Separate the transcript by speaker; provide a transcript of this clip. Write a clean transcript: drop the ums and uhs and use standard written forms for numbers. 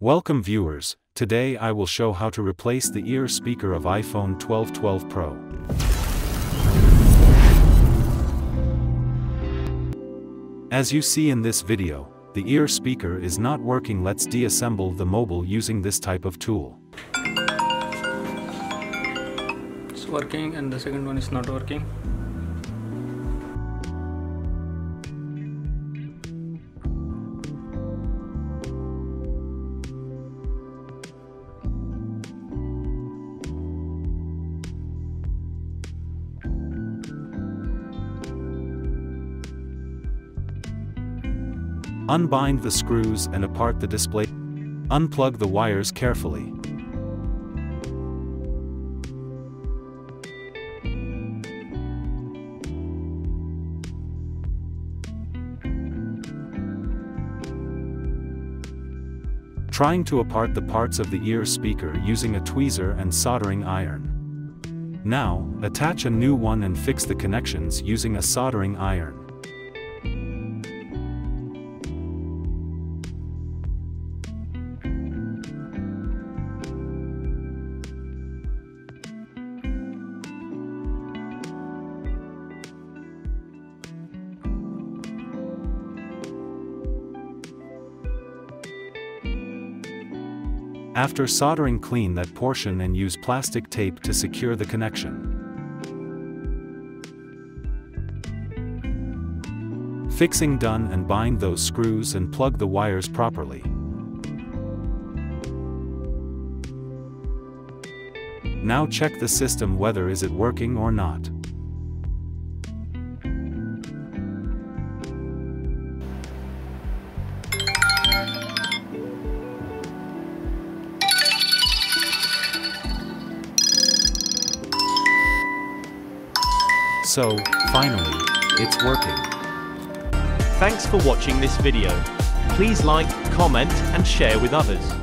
Speaker 1: Welcome viewers, today I will show how to replace the ear speaker of iPhone 12 Pro. As you see in this video, the ear speaker is not working. Let's deassemble the mobile using this type of tool.
Speaker 2: It's working and the second one is not working.
Speaker 1: Unbind the screws and apart the display. Unplug the wires carefully. Trying to apart the parts of the ear speaker using a tweezer and soldering iron. Now, attach a new one and fix the connections using a soldering iron. After soldering, clean that portion and use plastic tape to secure the connection. Fixing done, and bind those screws and plug the wires properly. Now check the system whether is it working or not. So, finally, it's working.
Speaker 3: Thanks for watching this video. Please like, comment and share with others.